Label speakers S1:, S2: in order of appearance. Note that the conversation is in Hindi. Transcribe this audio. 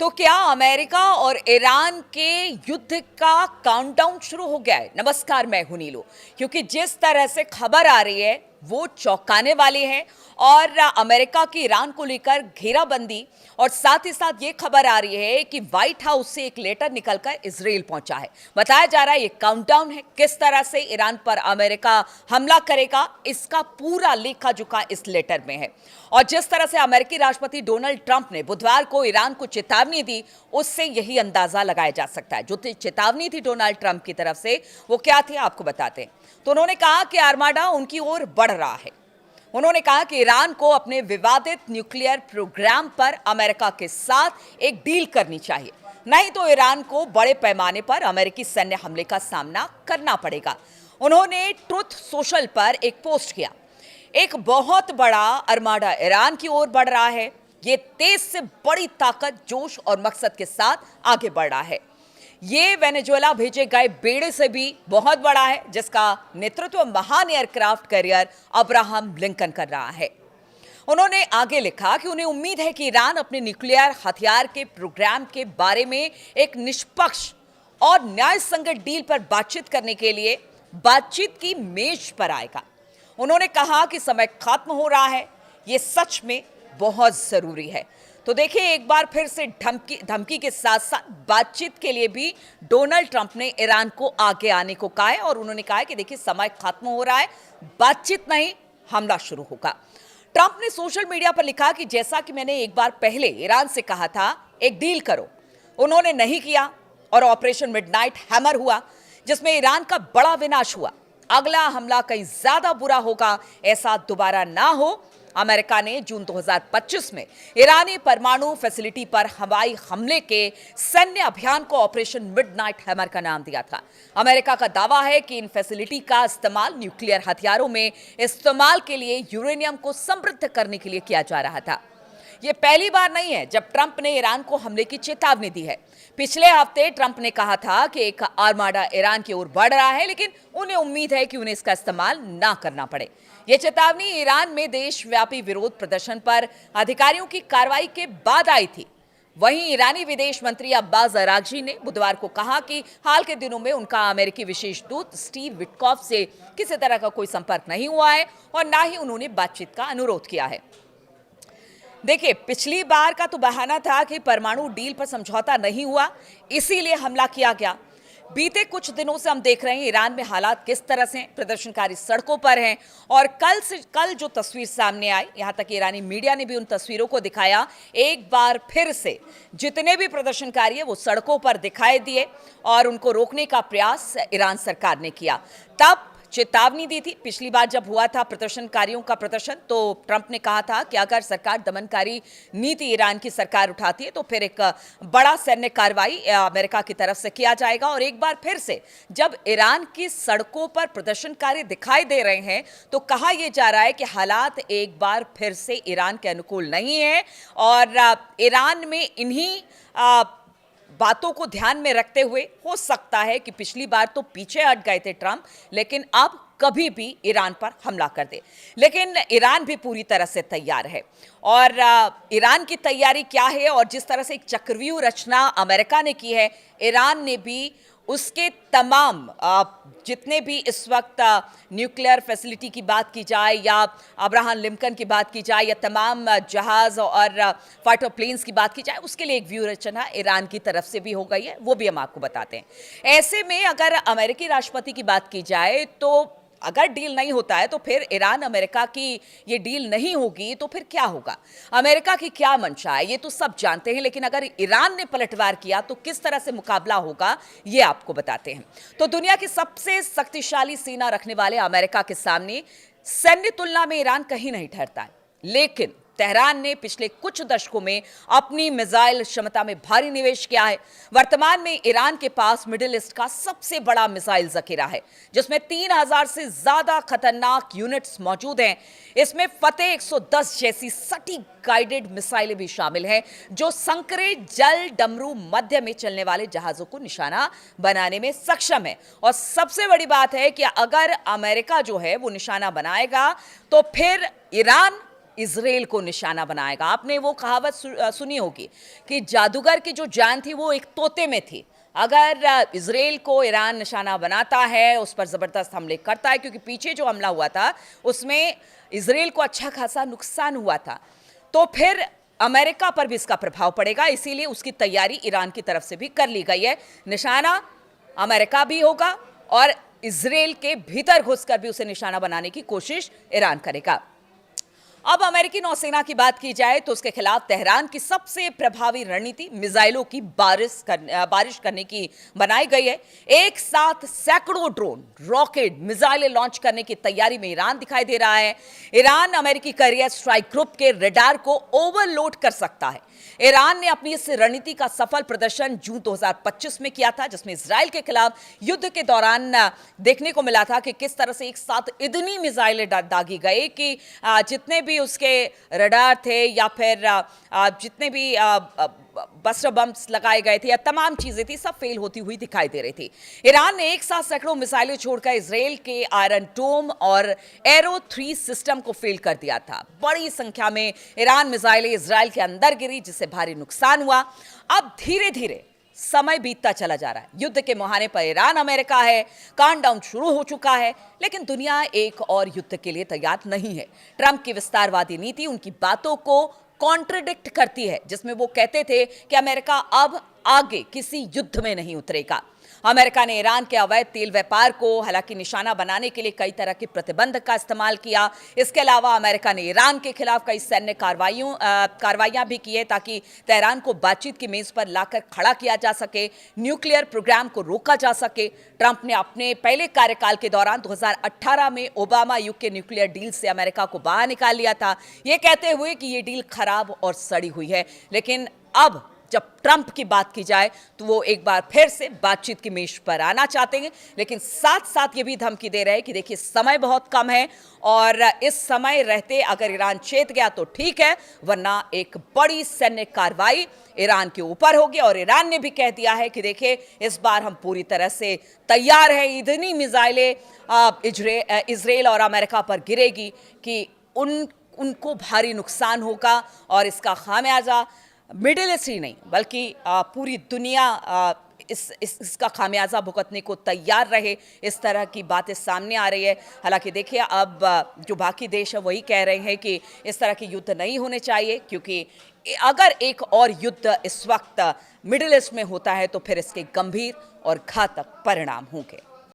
S1: तो क्या अमेरिका और ईरान के युद्ध का काउंटडाउन शुरू हो गया है? नमस्कार, मैं हूं नीलू। क्योंकि जिस तरह से खबर आ रही है वो चौंकाने वाली है और अमेरिका की ईरान को लेकर घेराबंदी और साथ ही साथ ये खबर आ रही है कि व्हाइट हाउस से एक लेटर निकलकर इजराइल पहुंचा है। बताया जा रहा है ये काउंटडाउन है, किस तरह से ईरान पर अमेरिका हमला करेगा इसका पूरा लेखा जोखा इस लेटर में है। और जिस तरह से अमेरिकी राष्ट्रपति डोनाल्ड ट्रंप ने बुधवार को ईरान को चेतावनी दी, उससे यही अंदाजा लगाया जा सकता है। जो चेतावनी थी डोनाल्ड ट्रंप की तरफ से, वो क्या थी आपको बताते हैं। तो उन्होंने कहा कि आर्माडा उनकी ओर बढ़ रहा है। उन्होंने कहा कि ईरान को अपने विवादित न्यूक्लियर प्रोग्राम पर अमेरिका के साथ एक डील करनी चाहिए, नहीं तो ईरान को बड़े पैमाने पर अमेरिकी सैन्य हमले का सामना करना पड़ेगा। उन्होंने ट्रुथ सोशल पर एक पोस्ट किया, एक बहुत बड़ा आर्माडा ईरान की ओर बढ़ रहा है। ये तेज से बड़ी ताकत, जोश और मकसद के साथ आगे बढ़ रहा है। ये वेनेजुएला भेजे गए बेड़े से भी बहुत बड़ा है, जिसका नेतृत्व महान एयरक्राफ्ट कैरियर अब्राहम लिंकन कर रहा है। उन्होंने आगे लिखा कि उन्हें उम्मीद है कि ईरान अपने न्यूक्लियर हथियार के प्रोग्राम के बारे में एक निष्पक्ष और न्यायसंगत डील पर बातचीत करने के लिए बातचीत की मेज पर आएगा। उन्होंने कहा कि समय खत्म हो रहा है, ये सच में बहुत जरूरी है। तो देखिए, एक बार फिर से धमकी के साथ साथ बातचीत के लिए भी डोनाल्ड ट्रंप ने ईरान को आगे आने को कहा है और उन्होंने कहा है कि देखिए समय खत्म हो रहा है, बातचीत नहीं हमला शुरू होगा। ट्रंप ने सोशल मीडिया पर लिखा कि जैसा कि मैंने एक बार पहले ईरान से कहा था, एक डील करो। उन्होंने नहीं किया और ऑपरेशन मिडनाइट हैमर हुआ, जिसमें ईरान का बड़ा विनाश हुआ। अगला हमला कहीं ज्यादा बुरा होगा, ऐसा दोबारा ना हो। अमेरिका ने जून 2025 में ईरानी परमाणु फैसिलिटी पर हवाई हमले के सैन्य अभियान को ऑपरेशन मिडनाइट हैमर का नाम दिया था। अमेरिका का दावा है कि इन फैसिलिटी का इस्तेमाल न्यूक्लियर हथियारों में इस्तेमाल के लिए यूरेनियम को समृद्ध करने के लिए किया जा रहा था। यह पहली बार नहीं है जब ट्रंप ने ईरान को हमले की चेतावनी दी है। पिछले हफ्ते ट्रंप ने कहा था कि एक आर्माडा ईरान की ओर बढ़ रहा है, लेकिन उन्हें उम्मीद है कि उन्हें इसका इस्तेमाल ना करना पड़े। यह चेतावनी ईरान में देशव्यापी विरोध प्रदर्शन पर अधिकारियों की कार्रवाई के बाद आई थी। वहीं ईरानी विदेश मंत्री अब्बास अरागची ने बुधवार को कहा कि हाल के दिनों में उनका अमेरिकी विशेष दूत स्टीव विटकॉफ से किसी तरह का कोई संपर्क नहीं हुआ है और ना ही उन्होंने बातचीत का अनुरोध किया है। देखिए, पिछली बार का तो बहाना था कि परमाणु डील पर समझौता नहीं हुआ, इसीलिए हमला किया गया। बीते कुछ दिनों से हम देख रहे हैं ईरान में हालात किस तरह से हैं। प्रदर्शनकारी सड़कों पर हैं और कल जो तस्वीर सामने आई, यहां तक ईरानी मीडिया ने भी उन तस्वीरों को दिखाया। एक बार फिर से जितने भी प्रदर्शनकारी हैं वो सड़कों पर दिखाई दिए और उनको रोकने का प्रयास ईरान सरकार ने किया। तब चेतावनी दी थी। पिछली बार जब हुआ था प्रदर्शनकारियों का प्रदर्शन, तो ट्रंप ने कहा था कि अगर सरकार दमनकारी नीति ईरान की सरकार उठाती है तो फिर एक बड़ा सैन्य कार्रवाई अमेरिका की तरफ से किया जाएगा। और एक बार फिर से जब ईरान की सड़कों पर प्रदर्शनकारी दिखाई दे रहे हैं तो कहा यह जा रहा है कि हालात एक बार फिर से ईरान के अनुकूल नहीं है और ईरान में इन्हीं बातों को ध्यान में रखते हुए हो सकता है कि पिछली बार तो पीछे हट गए थे ट्रंप, लेकिन अब कभी भी ईरान पर हमला कर दे। लेकिन ईरान भी पूरी तरह से तैयार है और ईरान की तैयारी क्या है और जिस तरह से एक चक्रव्यूह रचना अमेरिका ने की है, ईरान ने भी उसके तमाम जितने भी इस वक्त न्यूक्लियर फैसिलिटी की बात की जाए या अब्राहम लिंकन की बात की जाए या तमाम जहाज और फाइटर प्लेन्स की बात की जाए, उसके लिए एक व्यू रचना ईरान की तरफ से भी हो गई है, वो भी हम आपको बताते हैं। ऐसे में अगर अमेरिकी राष्ट्रपति की बात की जाए तो अगर डील नहीं होता है तो फिर ईरान अमेरिका की ये डील नहीं होगी तो फिर क्या होगा, अमेरिका की क्या मंशा है, ये तो सब जानते हैं। लेकिन अगर ईरान ने पलटवार किया तो किस तरह से मुकाबला होगा, ये आपको बताते हैं। तो दुनिया की सबसे शक्तिशाली सेना रखने वाले अमेरिका के सामने सैन्य तुलना में ईरान कहीं नहीं ठहरता है, लेकिन तेहरान ने पिछले कुछ दशकों में अपनी मिसाइल क्षमता में भारी निवेश किया है। वर्तमान में ईरान के पास मिडिल ईस्ट का सबसे बड़ा मिसाइल जखीरा है, जिसमें 3000 से ज्यादा खतरनाक यूनिट्स मौजूद हैं। इसमें फतेह 110 जैसी सटीक गाइडेड मिसाइलें भी शामिल हैं, जो संकरे, जल, डमरू, मध्य में चलने वाले जहाजों को निशाना बनाने में सक्षम है। और सबसे बड़ी बात है कि अगर अमेरिका जो है वो निशाना बनाएगा तो फिर ईरान इजराइल को निशाना बनाएगा। आपने वो कहावत सुनी होगी कि जादूगर की जो जान थी वो एक तोते में थी। अगर इजराइल को ईरान निशाना बनाता है, उस पर ज़बरदस्त हमले करता है, क्योंकि पीछे जो हमला हुआ था उसमें इजराइल को अच्छा खासा नुकसान हुआ था, तो फिर अमेरिका पर भी इसका प्रभाव पड़ेगा। इसीलिए उसकी तैयारी ईरान की तरफ से भी कर ली गई है। निशाना अमेरिका भी होगा और इजराइल के भीतर घुसकर भी उसे निशाना बनाने की कोशिश ईरान करेगा। अब अमेरिकी नौसेना की बात की जाए तो उसके खिलाफ तेहरान की सबसे प्रभावी रणनीति मिसाइलों की बारिश करने की बनाई गई है। एक साथ सैकड़ों ड्रोन, रॉकेट, मिसाइलें लॉन्च करने की तैयारी में ईरान दिखाई दे रहा है। ईरान अमेरिकी कैरियर स्ट्राइक ग्रुप के रडार को ओवरलोड कर सकता है। ईरान ने अपनी इस रणनीति का सफल प्रदर्शन जून 2025 में किया था, जिसमें इजराइल के खिलाफ युद्ध के दौरान देखने को मिला था कि किस तरह से एक साथ इतनी मिसाइलें दागी गई कि जितने भी उसके रडार थे या फिर जितने भी बस्टर बम्स लगाए गए थे या तमाम चीजें थी, सब फेल होती हुई दिखाई दे रही थी। ईरान ने एक साथ सैकड़ों मिसाइलें छोड़कर इजराइल के आयरन डोम और एरो 3 सिस्टम को फेल कर दिया था। बड़ी संख्या में ईरान मिसाइलें इजराइल के अंदर गिरी, जिससे भारी नुकसान हुआ। अब धीरे धीरे समय बीतता चला जा रहा है। युद्ध के मुहाने पर ईरान अमेरिका है, काउंटडाउन शुरू हो चुका है, लेकिन दुनिया एक और युद्ध के लिए तैयार नहीं है। ट्रंप की विस्तारवादी नीति उनकी बातों को कॉन्ट्रडिक्ट करती है, जिसमें वो कहते थे कि अमेरिका अब आगे किसी युद्ध में नहीं उतरेगा। अमेरिका ने ईरान के अवैध तेल व्यापार को हालांकि निशाना बनाने के लिए कई तरह के प्रतिबंध का इस्तेमाल किया। इसके अलावा अमेरिका ने ईरान के खिलाफ कई सैन्य कार्रवाइयां भी की है, ताकि तेहरान को बातचीत की मेज पर लाकर खड़ा किया जा सके, न्यूक्लियर प्रोग्राम को रोका जा सके। ट्रंप ने अपने पहले कार्यकाल के दौरान 2018 में ओबामा युग के न्यूक्लियर डील से अमेरिका को बाहर निकाल लिया था, ये कहते हुए कि ये डील खराब और सड़ी हुई है। लेकिन अब जब ट्रंप की बात की जाए तो वो एक बार फिर से बातचीत की मेज पर आना चाहते हैं, लेकिन साथ साथ ये भी धमकी दे रहे हैं कि देखिए समय बहुत कम है और इस समय रहते अगर ईरान चेत गया तो ठीक है, वरना एक बड़ी सैन्य कार्रवाई ईरान के ऊपर होगी। और ईरान ने भी कह दिया है कि देखिए इस बार हम पूरी तरह से तैयार हैं। इतनी मिसाइलें इजराइल और अमेरिका पर गिरेगी कि उनको भारी नुकसान होगा और इसका खामियाजा मिडिल ईस्ट ही नहीं बल्कि पूरी दुनिया इसका खामियाजा भुगतने को तैयार रहे। इस तरह की बातें सामने आ रही है। हालांकि देखिए अब जो बाकी देश है वही कह रहे हैं कि इस तरह के युद्ध नहीं होने चाहिए, क्योंकि अगर एक और युद्ध इस वक्त मिडिल ईस्ट में होता है तो फिर इसके गंभीर और घातक परिणाम होंगे।